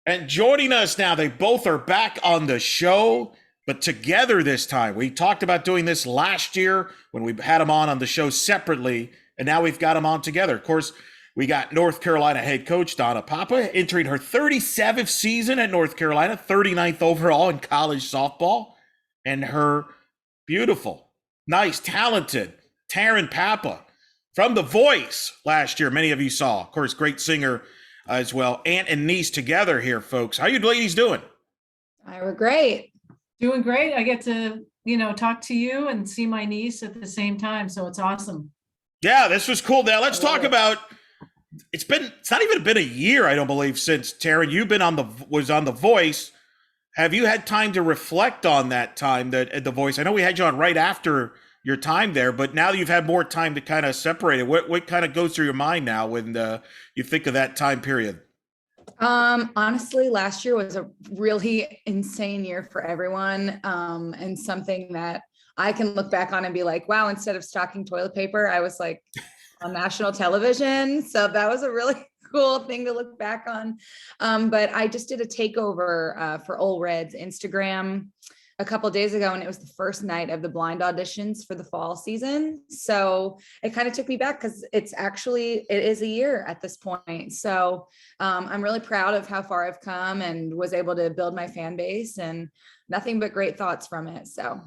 And joining us now, they both are back on the show, but together this time. We talked about doing this last year when we had them on the show separately, and now we've got them on together. Of course, we got North Carolina head coach Donna Papa entering her 37th season at North Carolina, 39th overall in college softball, and her beautiful, nice, talented Taryn Papa from The Voice last year. Many of you saw, of course, great singer as well. Aunt and niece together here, folks. How you ladies doing? We're great. Doing great. I get to, talk to you and see my niece at the same time. So it's awesome. Yeah, this was cool. Now let's talk about it's not even been a year, I don't believe, since Taryn, you've been was on The Voice. Have you had time to reflect on that time that at The Voice? I know we had you on right after your time there, but now you've had more time to kind of separate it. What kind of goes through your mind now when you think of that time period? Honestly, last year was a really insane year for everyone. And something that I can look back on and be like, wow, instead of stocking toilet paper, I was like on national television. So that was a really cool thing to look back on. But I just did a takeover for Ole Red's Instagram a couple of days ago, and it was the first night of the blind auditions for the fall season. So it kind of took me back because it is a year at this point. So I'm really proud of how far I've come and was able to build my fan base, and nothing but great thoughts from it. So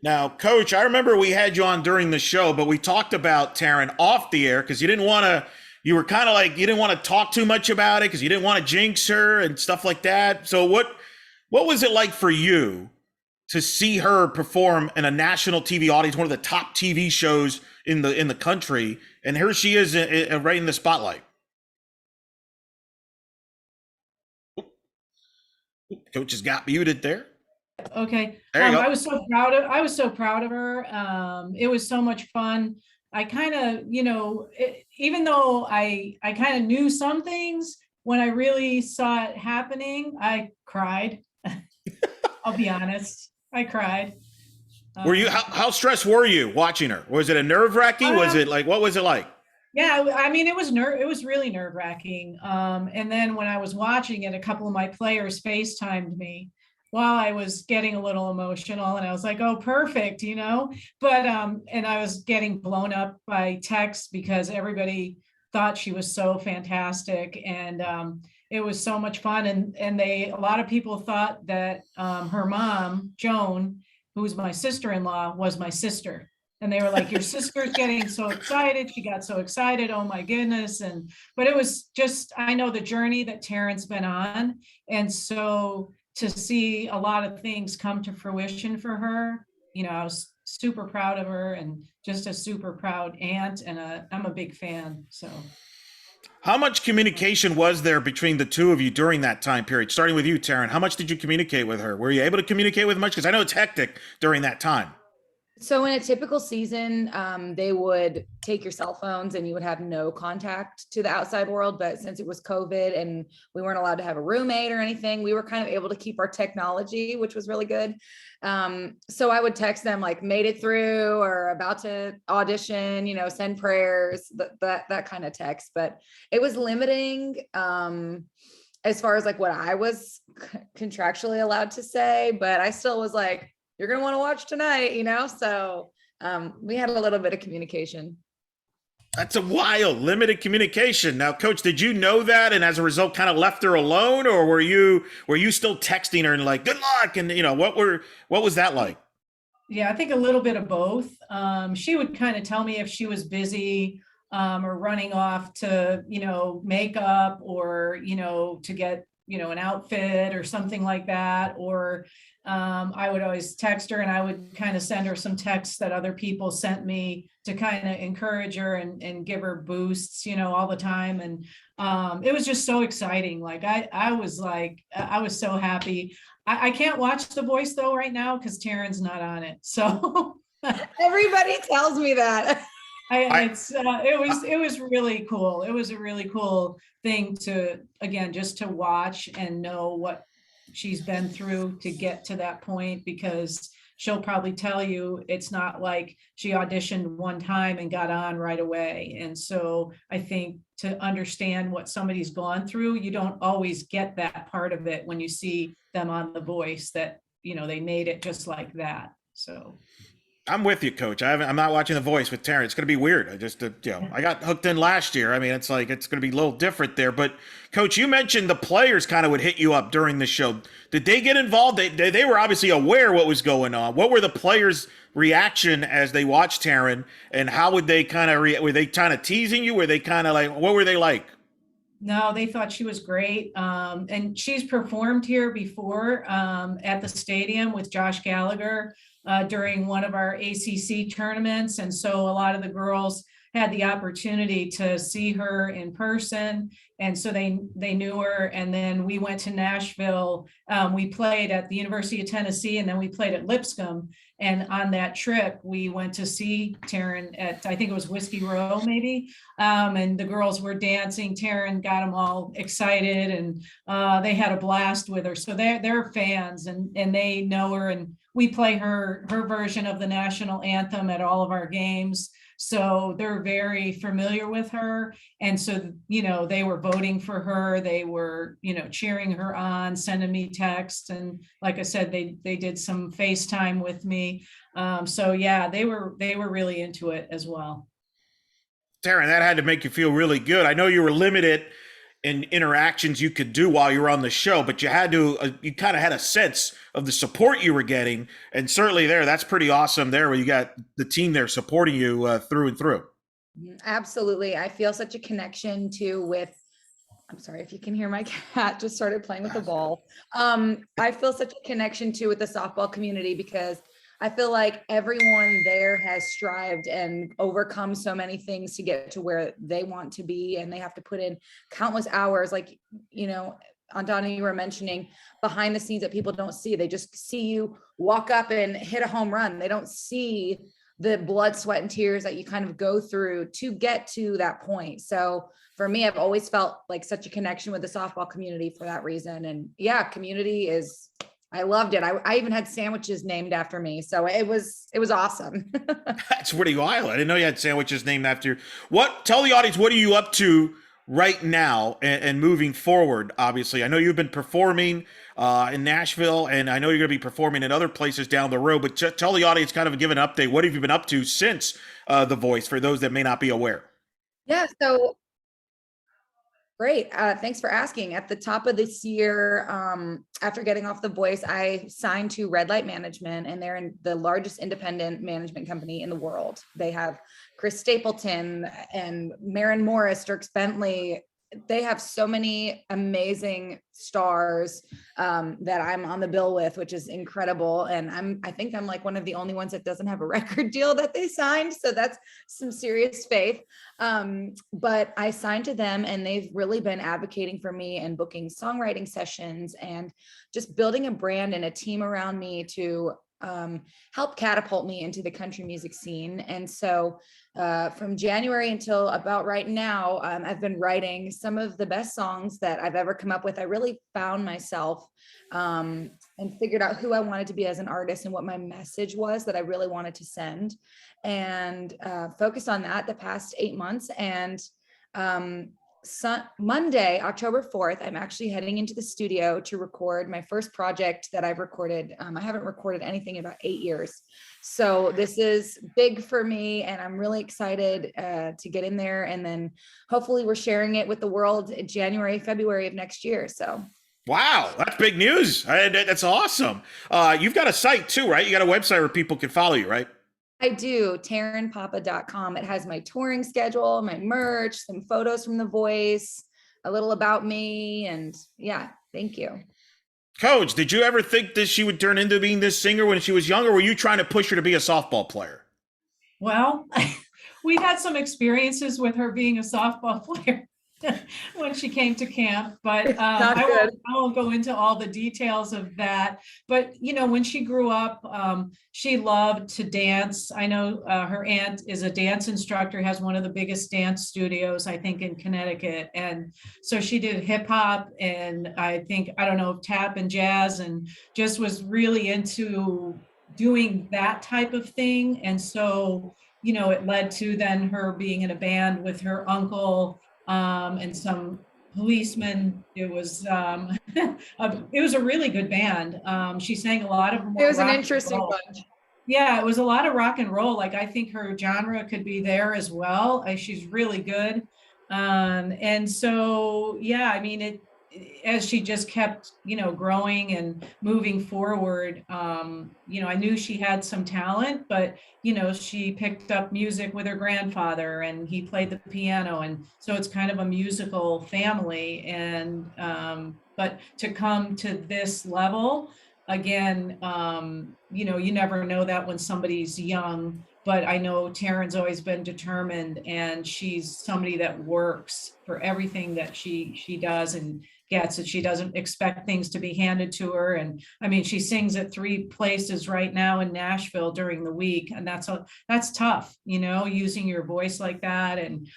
now, Coach, I remember we had you on during the show, but we talked about Taryn off the air because you were kind of like, you didn't want to talk too much about it because you didn't want to jinx her and stuff like that. So what was it like for you to see her perform in a national TV audience, one of the top TV shows in the country, and here she is right in the spotlight? Coach has got muted there. Okay. There you go. I was so proud of her. It was so much fun. I kind of, even though I kind of knew some things, when I really saw it happening, I cried. I'll be honest. I cried. Were you, how stressed were you watching her? Was it a nerve-wracking? Was it like, what was it like? Yeah, I mean, it was really nerve-wracking. And then when I was watching it, a couple of my players FaceTimed me while I was getting a little emotional, and I was like, oh, perfect, but and I was getting blown up by text because everybody thought she was so fantastic, and it was so much fun. And a lot of people thought that her mom, Joan, who was my sister-in-law, was my sister. And they were like, your sister's getting so excited. She got so excited. Oh my goodness. But it was just, I know the journey that Taryn's been on. And so to see a lot of things come to fruition for her, I was super proud of her, and just a super proud aunt, and I'm a big fan. So how much communication was there between the two of you during that time period? Starting with you, Taryn, how much did you communicate with her? Were you able to communicate with much? Because I know it's hectic during that time. So in a typical season, they would take your cell phones and you would have no contact to the outside world. But since it was COVID and we weren't allowed to have a roommate or anything, we were kind of able to keep our technology, which was really good. So I would text them like, made it through, or about to audition, send prayers, that kind of text. But it was limiting as far as like what I was contractually allowed to say. But I still was like, you're going to want to watch tonight, So we had a little bit of communication. That's a wild, limited communication. Now, Coach, did you know that, and as a result kind of left her alone, or were you still texting her and like, good luck? And, what was that like? Yeah, I think a little bit of both. She would kind of tell me if she was busy or running off to, makeup, or, to get, an outfit or something like that. Or I would always text her, and I would kind of send her some texts that other people sent me to kind of encourage her and give her boosts, all the time. And it was just so exciting. Like I was so happy. I can't watch The Voice though right now because Taryn's not on it. So everybody tells me that. It was really cool. It was a really cool thing to, again, just to watch and know what she's been through to get to that point, because she'll probably tell you it's not like she auditioned one time and got on right away. And so I think to understand what somebody's gone through, you don't always get that part of it when you see them on The Voice, that, you know, they made it just like that. So I'm with you, Coach. I'm not watching The Voice with Taryn. It's going to be weird. I got hooked in last year. I mean, it's going to be a little different there. But Coach, you mentioned the players kind of would hit you up during the show. Did they get involved? They were obviously aware what was going on. What were the players' reaction as they watched Taryn, and how would they kind of were they kind of teasing you? Were they kind of like, what were they like? no, they thought she was great. And she's performed here before at the stadium with Josh Gallagher during one of our ACC tournaments. And so a lot of the girls had the opportunity to see her in person. And so they knew her. And then we went to Nashville. We played at the University of Tennessee, and then we played at Lipscomb. And on that trip, we went to see Taryn at, I think it was Whiskey Row, maybe. And the girls were dancing. Taryn got them all excited, and they had a blast with her. So they're fans, and they know her. And we play her version of the national anthem at all of our games. So they're very familiar with her. And so, you know, they were voting for her. They were, you know, cheering her on, sending me texts. And like I said, they did some FaceTime with me. So yeah, they were really into it as well. Taryn, that had to make you feel really good. I know you were limited in interactions you could do while you were on the show, but you had to, you kind of had a sense of the support you were getting. And certainly that's pretty awesome there, where you got the team there supporting you through and through. Absolutely. I feel such a connection I'm sorry if you can hear, my cat just started playing with the ball. I feel such a connection with the softball community, because I feel like everyone there has strived and overcome so many things to get to where they want to be. And they have to put in countless hours. Like, you know, Donna, you were mentioning behind the scenes that people don't see. They just see you walk up and hit a home run. They don't see the blood, sweat, and tears that you kind of go through to get to that point. So for me, I've always felt like such a connection with the softball community for that reason. And yeah, community I loved it. I even had sandwiches named after me. So it was awesome. That's pretty wild. I didn't know you had sandwiches named after you. Tell the audience, what are you up to right now and moving forward? Obviously, I know you've been performing in Nashville, and I know you're going to be performing in other places down the road, but tell the audience, kind of give an update. What have you been up to since The Voice, for those that may not be aware? Yeah. So great. Thanks for asking. At the top of this year, after getting off The Voice, I signed to Red Light Management, and they're the largest independent management company in the world. They have Chris Stapleton and Maren Morris, Dirks Bentley. They have so many amazing stars that I'm on the bill with, which is incredible. And I think I'm like one of the only ones that doesn't have a record deal that they signed. So that's some serious faith. But I signed to them, and they've really been advocating for me and booking songwriting sessions and just building a brand and a team around me to help catapult me into the country music scene. And so from January until about right now, I've been writing some of the best songs that I've ever come up with. I really found myself and figured out who I wanted to be as an artist and what my message was that I really wanted to send, and focused on that the past 8 months. And Monday, October 4th, I'm actually heading into the studio to record my first project that I've recorded. I haven't recorded anything in about 8 years. So this is big for me, and I'm really excited to get in there. And then hopefully we're sharing it with the world in January, February of next year. So. Wow, that's big news. That's awesome. You've got a site too, right? You got a website where people can follow you, right? I do, tarynpapa.com. It has my touring schedule, my merch, some photos from The Voice, a little about me, and yeah, thank you. Coach, did you ever think that she would turn into being this singer when she was younger? Or were you trying to push her to be a softball player? Well, we had some experiences with her being a softball player when she came to camp, but I won't go into all the details of that. But, you know, when she grew up, she loved to dance. I know her aunt is a dance instructor, has one of the biggest dance studios, I think, in Connecticut. And so she did hip hop, and I don't know, tap and jazz, and just was really into doing that type of thing. And so, it led to then her being in a band with her uncle, and some policemen. It was it was a really good band. She sang a lot of It was an rock and interesting roll. bunch. Yeah, it was a lot of rock and roll. Like, I think her genre could be there as well. She's really good. And so, yeah, I mean, as she just kept, growing and moving forward, I knew she had some talent, but, she picked up music with her grandfather and he played the piano. And so it's kind of a musical family. And, but to come to this level, again, you never know that when somebody's young, but I know Taryn's always been determined, and she's somebody that works for everything that she does and gets it. She doesn't expect things to be handed to her. And I mean, she sings at 3 places right now in Nashville during the week. And that's tough, using your voice like that. And,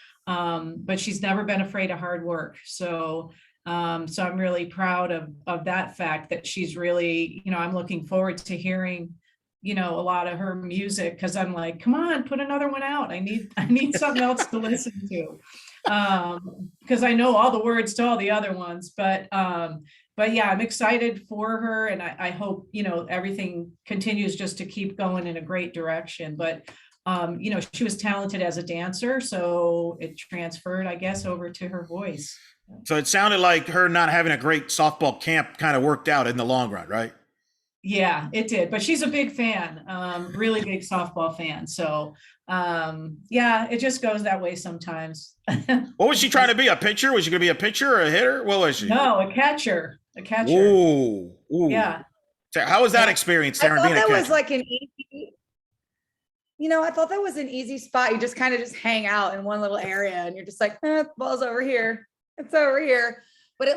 but she's never been afraid of hard work. So I'm really proud of that fact, that she's really, I'm looking forward to hearing, a lot of her music, because I'm like, come on, put another one out. I need something else to listen to. Because I know all the words to all the other ones, but yeah, I'm excited for her, and I hope, everything continues just to keep going in a great direction. But she was talented as a dancer, so it transferred, I guess, over to her voice. So it sounded like her not having a great softball camp kind of worked out in the long run, right? Yeah, it did. But she's a big fan, really big softball fan. So yeah, it just goes that way sometimes. What was she trying to be? A pitcher? Was she going to be a pitcher or a hitter? What was she? No, a catcher. A catcher. Ooh. Yeah. So how was that experience, I Taryn, thought being a that catcher? was like an easy, I thought that was an easy spot. You just kind of just hang out in one little area and you're just like, the ball's over here. It's over here. But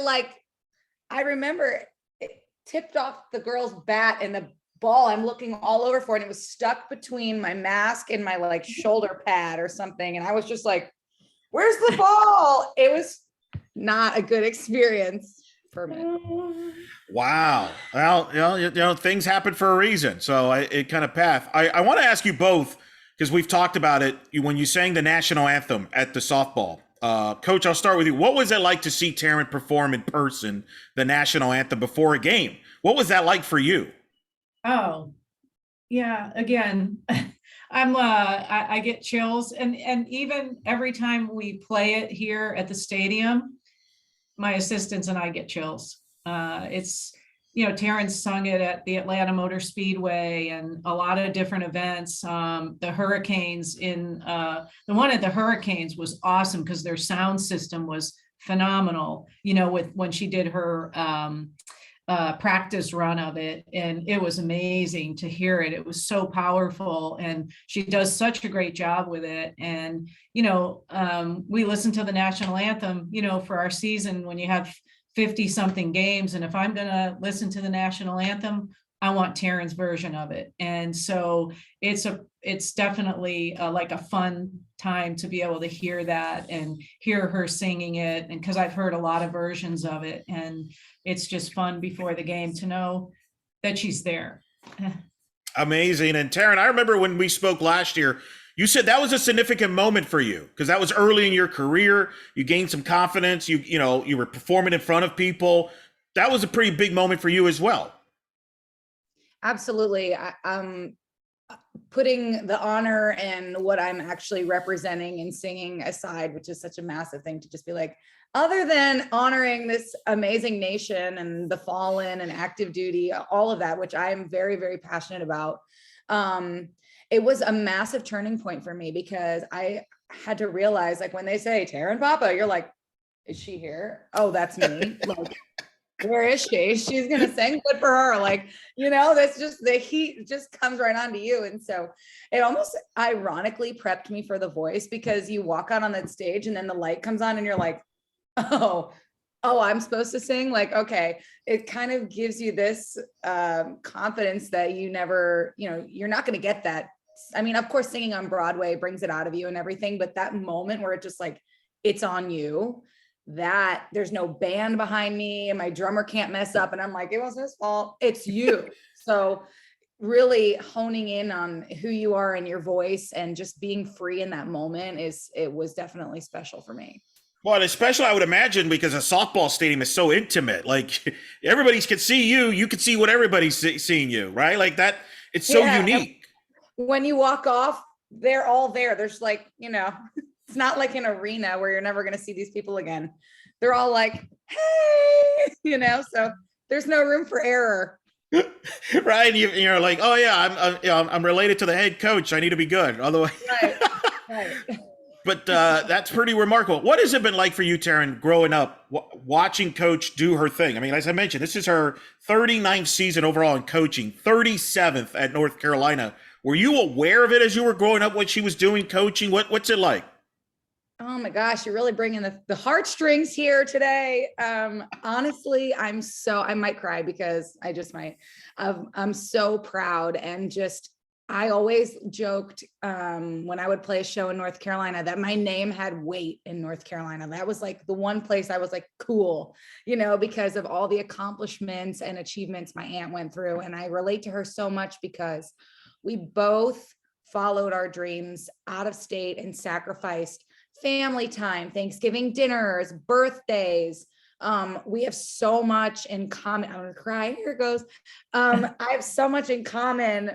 I remember it tipped off the girl's bat, and the ball I'm looking all over for, and it was stuck between my mask and my like shoulder pad or something. And I was just like, where's the ball? It was not a good experience for me. Wow. Well, things happen for a reason. So it kind of path. I want to ask you both, because we've talked about it, when you sang the national anthem at the softball. Coach, I'll start with you. What was it like to see Taryn perform in person the national anthem before a game? What was that like for you? Oh, yeah. Again, I get chills, and even every time we play it here at the stadium, my assistants and I get chills. It's, Taryn sung it at the Atlanta Motor Speedway and a lot of different events. The Hurricanes the one at the Hurricanes was awesome because their sound system was phenomenal, when she did her practice run of it, and it was amazing to hear it. It was so powerful, and she does such a great job with it. And we listen to the national anthem, for our season when you have 50 something games, and if I'm going to listen to the national anthem, I want Taryn's version of it. And so it's definitely like a fun time to be able to hear that and hear her singing it. And because I've heard a lot of versions of it, and it's just fun before the game to know that she's there. Amazing. And Taryn, I remember when we spoke last year, you said that was a significant moment for you because that was early in your career. You gained some confidence. You were performing in front of people. That was a pretty big moment for you as well. Absolutely. I'm putting the honor and what I'm actually representing and singing aside, which is such a massive thing to just be like, other than honoring this amazing nation and the fallen and active duty, all of that, which I am very, very passionate about. It was a massive turning point for me because I had to realize, like, when they say Taryn Papa, you're like, is she here? Oh, that's me. Like, where is she? She's going to sing. Good for her. Like, that's just the heat just comes right onto you. And so it almost ironically prepped me for the voice, because you walk out on that stage and then the light comes on and you're like, oh, I'm supposed to sing. Like, okay. It kind of gives you this confidence that you never, you're not going to get that. I mean, of course, singing on Broadway brings it out of you and everything, but that moment where it just like, it's on you, that there's no band behind me and my drummer can't mess up. And I'm like, it wasn't his fault. It's you. So really honing in on who you are and your voice and just being free in that moment it was definitely special for me. Well, and especially I would imagine because a softball stadium is so intimate. Like everybody can see you, you can see what everybody's seeing you, right? Like that, it's so unique. When you walk off, they're all there. There's like, it's not like an arena where you're never going to see these people again. They're all like, hey, so there's no room for error. Right. And you're like, oh yeah, I'm related to the head coach. I need to be good. Otherwise. Right. But that's pretty remarkable. What has it been like for you, Taryn, growing up, watching Coach do her thing? I mean, as I mentioned, this is her 39th season overall in coaching, 37th at North Carolina. Were you aware of it as you were growing up, what she was doing coaching? What's it like? Oh my gosh, you're really bringing the heartstrings here today. Honestly, I might cry because I just might. I'm so proud and just, I always joked when I would play a show in North Carolina that my name had weight in North Carolina. That was like the one place I was like, cool, because of all the accomplishments and achievements my aunt went through. And I relate to her so much because we both followed our dreams out of state and sacrificed family time, Thanksgiving dinners, birthdays. We have so much in common. I'm gonna cry. Here it goes. I have so much in common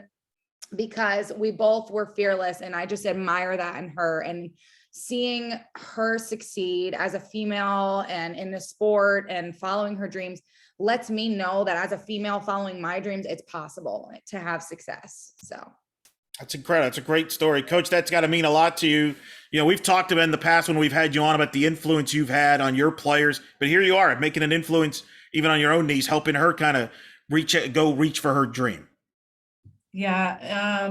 because we both were fearless, and I just admire that in her. And seeing her succeed as a female and in the sport and following her dreams lets me know that as a female following my dreams, it's possible to have success. So that's incredible. That's a great story. Coach, that's got to mean a lot to you. We've talked about in the past when we've had you on about the influence you've had on your players, but here you are making an influence even on your own knees, helping her kind of reach for her dream. Yeah.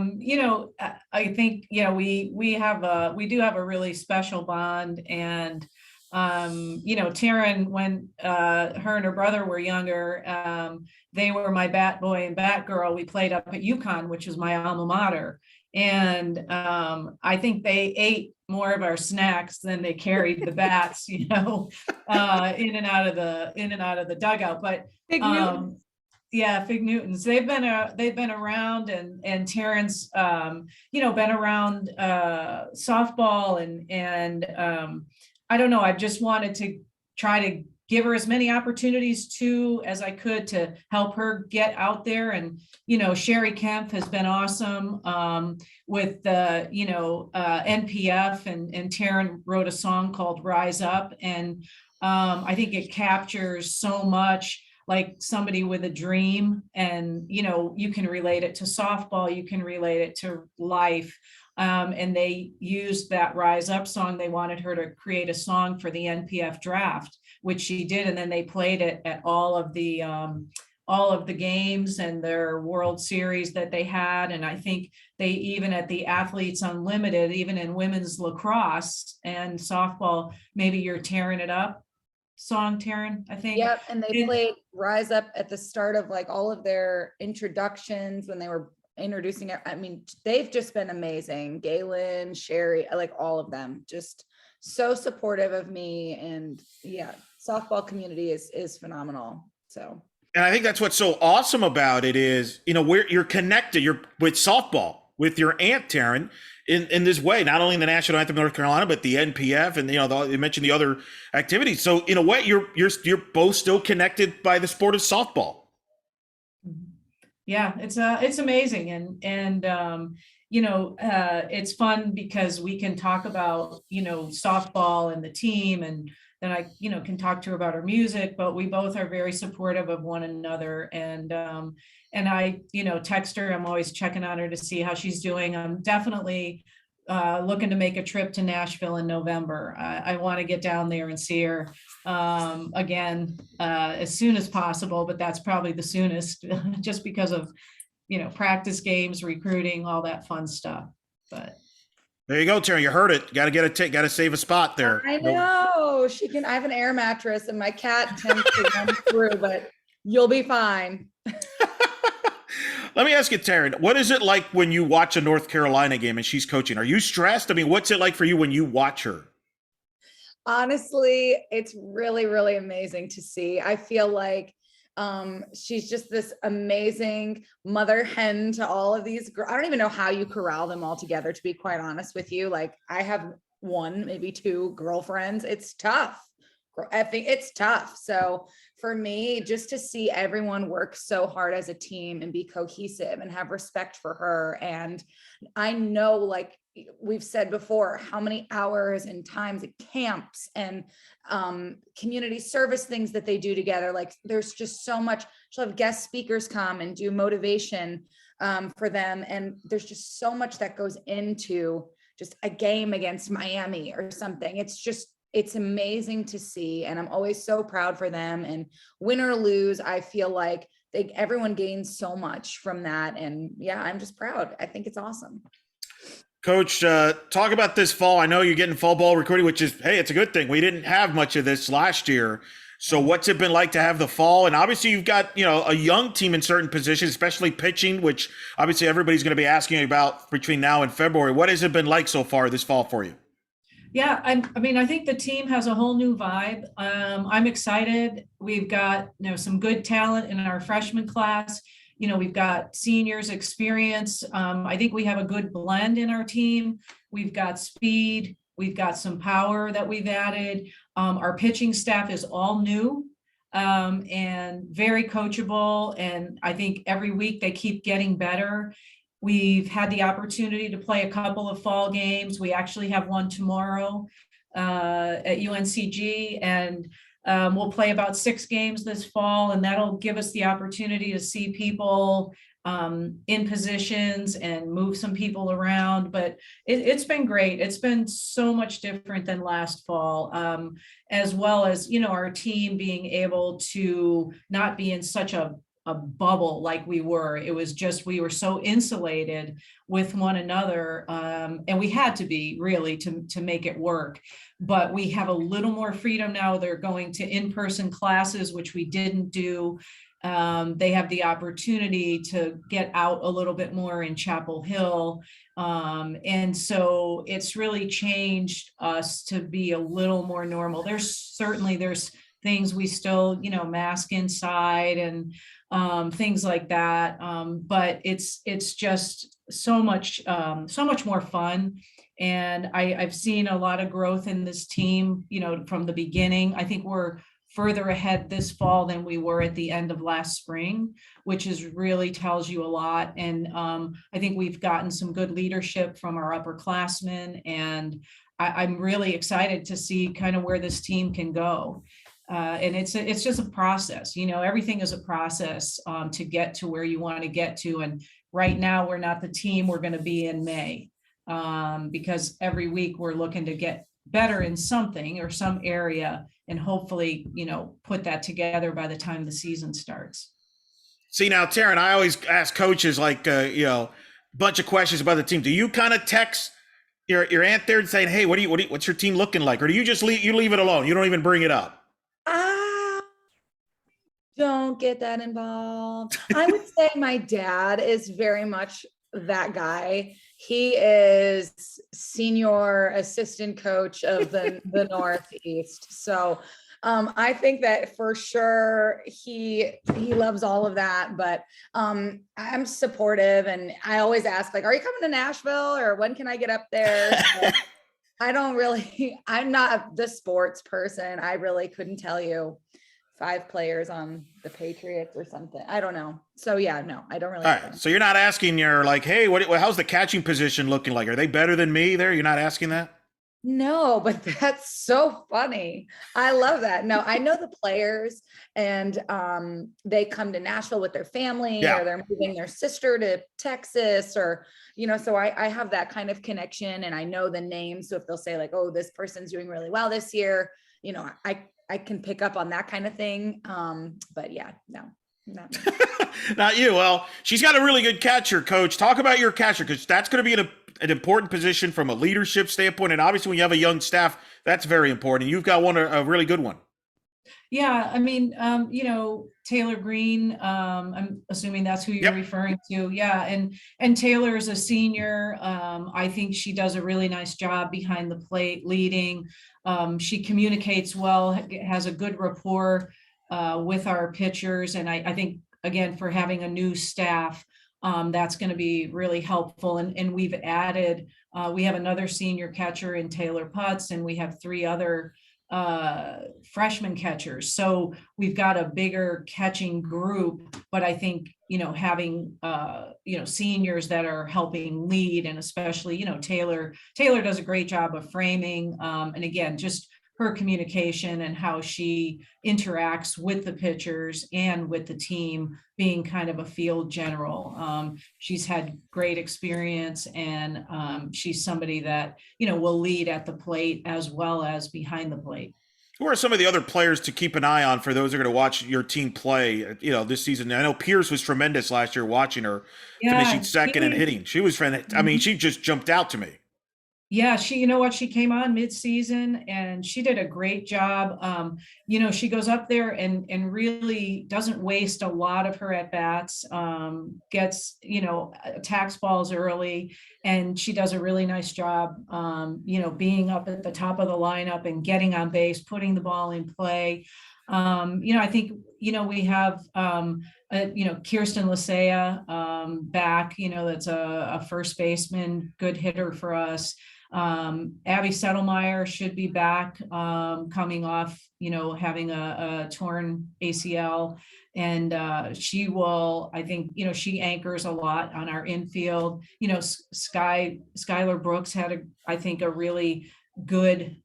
I think, we do have a really special bond. And, Taryn, when her and her brother were younger, they were my bat boy and bat girl. We played up at UConn, which was my alma mater. And I think they ate more of our snacks than they carried the bats, in and out of the dugout. But yeah, Fig Newtons. They've been around, and Terrence, been around softball, and I don't know. I've just wanted to try to give her as many opportunities as I could to help her get out there. And Sherry Kemp has been awesome with the NPF, and Taryn wrote a song called "Rise Up," and I think it captures so much. Like somebody with a dream, and you can relate it to softball, you can relate it to life. And they used that Rise Up song. They wanted her to create a song for the NPF draft, which she did, and then they played it at all of the games and their World Series that they had. And I think they even at the Athletes Unlimited, even in women's lacrosse and softball, maybe you're tearing it up song, Taryn, I think. Yep, and they played Rise Up at the start of like all of their introductions when they were introducing it. I mean, they've just been amazing. Galen, Sherry, like all of them, just so supportive of me. And yeah, softball community is phenomenal. So, and I think that's what's so awesome about it is, you're connected. You're with softball with your aunt Taryn in this way, not only in the national anthem of North Carolina, but the NPF, and you mentioned the other activities. So in a way, you're both still connected by the sport of softball. Yeah, it's amazing, and it's fun because we can talk about softball and the team, and then I can talk to her about her music, but we both are very supportive of one another. And I text her. I'm always checking on her to see how she's doing. I'm definitely looking to make a trip to Nashville in November. I want to get down there and see her again as soon as possible, but that's probably the soonest just because of practice games, recruiting, all that fun stuff. But there you go, Taryn. You heard it. Got to save a spot there. I know she can. I have an air mattress, and my cat tends to run through, but you'll be fine. Let me ask you, Taryn, what is it like when you watch a North Carolina game and she's coaching? Are you stressed? I mean, what's it like for you when you watch her? Honestly, it's really, really amazing to see. I feel like She's just this amazing mother hen to all of these girls. I don't even know how you corral them all together, to be quite honest with you. Like, I have one, maybe two girlfriends. It's tough. I think it's tough. So for me, just to see everyone work so hard as a team and be cohesive and have respect for her. And I know, like we've said before, how many hours and times at camps and community service things that they do together. Like, there's just so much. She'll have guest speakers come and do motivation for them. And there's just so much that goes into just a game against Miami or something. It's amazing to see. And I'm always so proud for them. And win or lose, I feel like everyone gains so much from that. And yeah, I'm just proud. I think it's awesome. Coach, talk about this fall. I know you're getting fall ball recruiting, which is, hey, it's a good thing. We didn't have much of this last year. So what's it been like to have the fall? And obviously you've got, a young team in certain positions, especially pitching, which obviously everybody's going to be asking you about between now and February. What has it been like so far this fall for you? Yeah, I think the team has a whole new vibe. I'm excited. We've got, some good talent in our freshman class. We've got seniors experience. I think we have a good blend in our team. We've got speed. We've got some power that we've added. Our pitching staff is all new and very coachable. And I think every week they keep getting better. We've had the opportunity to play a couple of fall games. We actually have one tomorrow at UNCG, and we'll play about 6 games this fall, and that'll give us the opportunity to see people in positions and move some people around. But it's been great. It's been so much different than last fall, as well as, our team being able to not be in such a bubble like we were. It was just, we were so insulated with one another, and we had to be really to make it work. But we have a little more freedom now. They're going to in-person classes, which we didn't do. They have the opportunity to get out a little bit more in Chapel Hill. And so it's really changed us to be a little more normal. There's things we still, mask inside and things like that. But it's just so much more fun. And I've seen a lot of growth in this team, from the beginning. I think we're further ahead this fall than we were at the end of last spring, which really tells you a lot. And I think we've gotten some good leadership from our upperclassmen, and I'm really excited to see kind of where this team can go. And it's just a process, everything is a process to get to where you want to get to. And right now we're not the team we're going to be in May, because every week we're looking to get better in something or some area, and hopefully, put that together by the time the season starts. See, now, Taryn, I always ask coaches like, a bunch of questions about the team. Do you kind of text your aunt there and saying, hey, what's your team looking like? Or do you just leave it alone? You don't even bring it up? Don't get that involved. I would say my dad is very much that guy. He is senior assistant coach of the Northeast. So I think that for sure he loves all of that, but I'm supportive, and I always ask, like, are you coming to Nashville, or when can I get up there? So I'm not the sports person. I really couldn't tell you 5 players on the Patriots or something. I don't know. So yeah, no, I don't really. All right. So you're not asking, you're like, hey, how's the catching position looking like? Are they better than me there? You're not asking that? No, but that's so funny. I love that. No, I know the players, and they come to Nashville with their family, or they're moving their sister to Texas, or, so I have that kind of connection, and I know the names. So if they'll say like, oh, this person's doing really well this year, I can pick up on that kind of thing. But yeah, no, not me. Not you. Well, she's got a really good catcher, Coach. Talk about your catcher, because that's going to be an important position from a leadership standpoint. And obviously when you have a young staff, that's very important. You've got a really good one. Yeah. I mean, Taylor Green, I'm assuming that's who you're referring to. Yeah. And Taylor is a senior. I think she does a really nice job behind the plate leading. She communicates well, has a good rapport with our pitchers. And I think, again, for having a new staff, that's going to be really helpful. And we've added, we have another senior catcher in Taylor Putz, and we have 3 other freshman catchers. So we've got a bigger catching group, but I think, having, seniors that are helping lead, and especially, Taylor does a great job of framing. And again, just her communication and how she interacts with the pitchers and with the team, being kind of a field general. She's had great experience, and she's somebody that, will lead at the plate as well as behind the plate. Who are some of the other players to keep an eye on for those who are going to watch your team play, this season? I know Pierce was tremendous last year, watching her finishing second and hitting. She was, I mean, she just jumped out to me. Yeah, she came on mid-season and she did a great job. She goes up there and really doesn't waste a lot of her at-bats, gets, attacks balls early, and she does a really nice job, being up at the top of the lineup and getting on base, putting the ball in play. I think, we have, Kirsten Lasea back, that's a first baseman, good hitter for us. Abby Settlemeyer should be back, coming off, having a torn ACL, and she will, I think, she anchors a lot on our infield. Skylar Brooks had I think a really good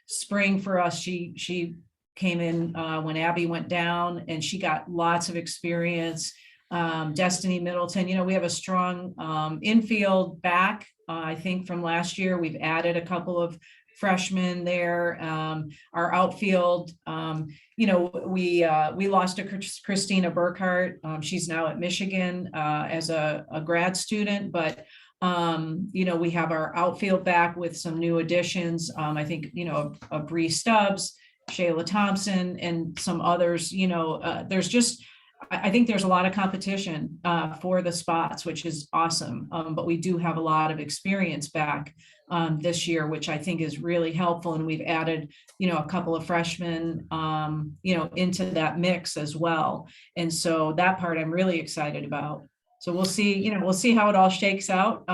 spring for us. She came in when Abby went down, and she got lots of experience. Destiny Middleton, we have a strong infield back. I think from last year, we've added a couple of freshmen there. Our outfield, we lost to Christina Burkhart. She's now at Michigan as a grad student, but we have our outfield back with some new additions. I think, a Bree Stubbs, Shayla Thompson, and some others. I think there's a lot of competition for the spots, which is awesome. But we do have a lot of experience back this year, which I think is really helpful. And we've added, a couple of freshmen, into that mix as well. And so that part I'm really excited about. So we'll see how it all shakes out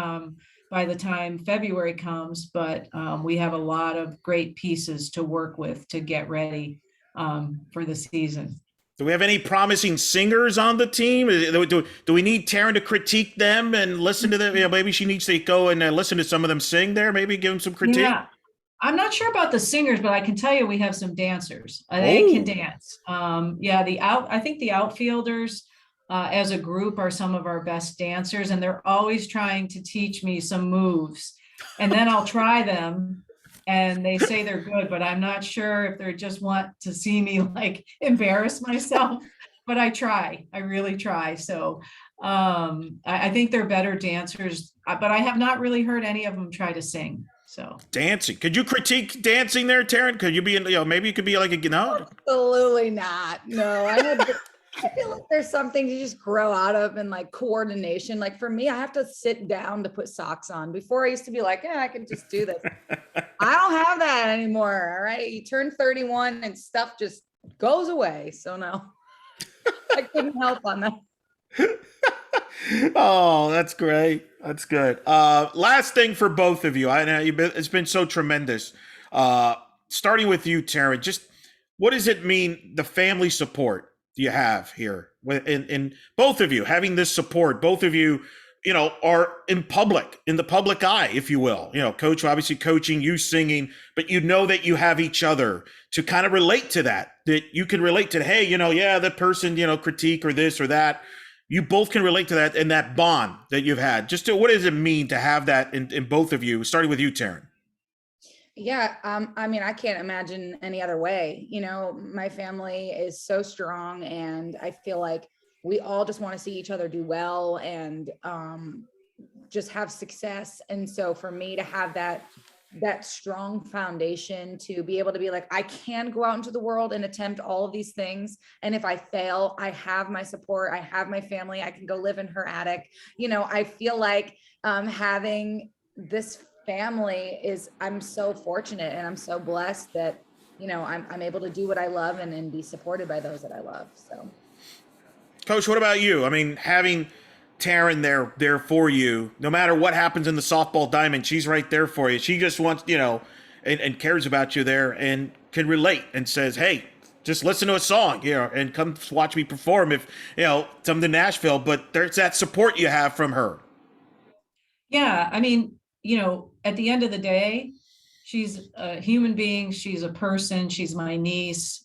by the time February comes. But we have a lot of great pieces to work with to get ready for the season. Do we have any promising singers on the team? Do we need Taryn to critique them and listen to them? Maybe she needs to go and listen to some of them sing there. Maybe give them some critique. Yeah, I'm not sure about the singers, but I can tell you we have some dancers. They can dance. I think the outfielders as a group are some of our best dancers, and they're always trying to teach me some moves, and then I'll try them. And they say they're good, but I'm not sure if they just want to see me embarrass myself, but I try, I really try. So I think they're better dancers, but I have not really heard any of them try to sing. So dancing. Could you critique dancing there, Taryn? Could you be, maybe you could be Absolutely not. No, I feel like there's something to just grow out of, and coordination. For me, I have to sit down to put socks on. Before I used to be I can just do this. I don't have that anymore. All right. You turn 31 and stuff just goes away. So no, I couldn't help on that. Oh, that's great. That's good. Last thing for both of you. I know it's been so tremendous. Starting with you, Taryn, just what does it mean, the family support you have here in both of you, having this support? Both of you, are in the public eye, if you will. Coach obviously coaching, you singing, but that you have each other to kind of relate to that you can relate to. Hey, that person, critique or this or that. You both can relate to that, and that bond that you've had. What does it mean to have that in both of you? Starting with you, Taryn. Yeah. I can't imagine any other way. My family is so strong, and I feel like we all just want to see each other do well and just have success. And so for me to have that strong foundation to be able to be I can go out into the world and attempt all of these things. And if I fail, I have my support. I have my family. I can go live in her attic. I feel like having this family I'm so fortunate, and I'm so blessed that I'm able to do what I love and be supported by those that I love. So. Coach, what about you? I mean, having Taryn there for you, no matter what happens in the softball diamond, she's right there for you. She just wants, and cares about you there and can relate and says, hey, just listen to a song, and come watch me perform if, come to Nashville. But there's that support you have from her. Yeah. I mean, at the end of the day, she's a human being. She's a person. She's my niece.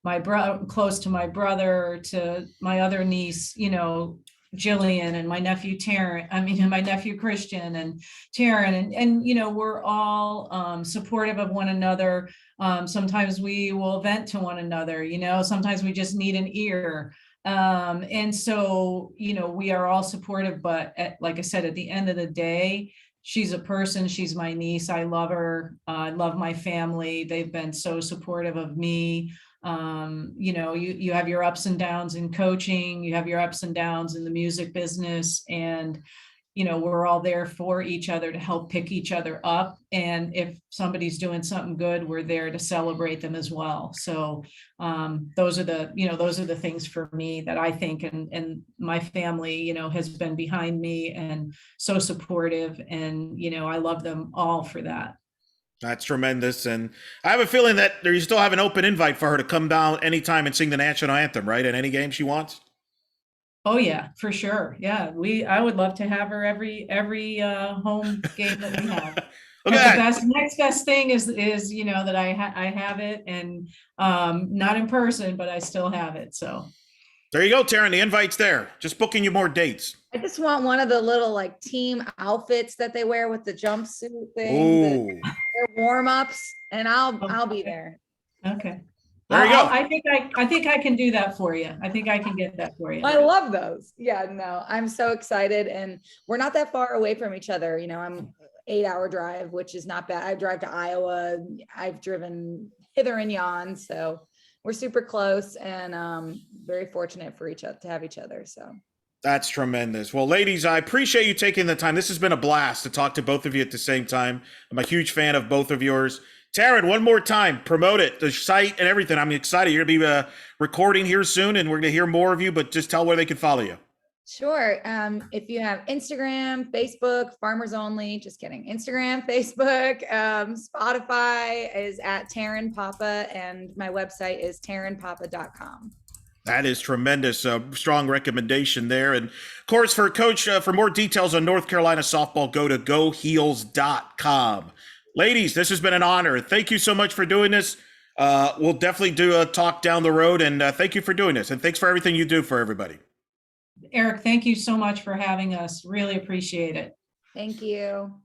My brother, close to my brother, to my other niece, Jillian, and my nephew Taryn, and my nephew Christian and Taryn, and we're all supportive of one another. Sometimes we will vent to one another, sometimes we just need an ear. And so, we are all supportive, but like I said, at the end of the day, she's a person. She's my niece. I love her. I love my family. They've been so supportive of me. You have your ups and downs in coaching, you have your ups and downs in the music business, and we're all there for each other to help pick each other up. And if somebody's doing something good, we're there to celebrate them as well. So those are the things for me that I think, and my family, has been behind me and so supportive, and I love them all for that. That's tremendous. And I have a feeling that you still have an open invite for her to come down anytime and sing the national anthem, right? At any game she wants. Oh yeah, for sure. Yeah. I would love to have her every home game that we have. Look at that. Next best thing is that I have it, and not in person, but I still have it. So there you go, Taryn. The invite's there. Just booking you more dates. I just want one of the little team outfits that they wear with the jumpsuit thing, their warm-ups, and I'll be there. Okay. There you go. I think I can do that for you. I think I can get that for you. I love those. Yeah, no, I'm so excited, and we're not that far away from each other. I'm 8-hour drive, which is not bad. I drive to Iowa. I've driven hither and yon, so we're super close, and very fortunate to have each other. So. That's tremendous. Well, ladies, I appreciate you taking the time. This has been a blast to talk to both of you at the same time. I'm a huge fan of both of yours. Taryn, one more time, promote it, the site and everything. I'm excited. You're going to be recording here soon, and we're going to hear more of you, but just tell where they can follow you. Sure. If you have Instagram, Facebook, Farmers Only, just kidding. Instagram, Facebook, Spotify is at Taryn Papa, and my website is tarynpapa.com. That is tremendous. Strong recommendation there. And of course, for Coach, for more details on North Carolina softball, go to goheels.com. Ladies, this has been an honor. Thank you so much for doing this. We'll definitely do a talk down the road, and thank you for doing this. And thanks for everything you do for everybody. Eric, thank you so much for having us. Really appreciate it. Thank you.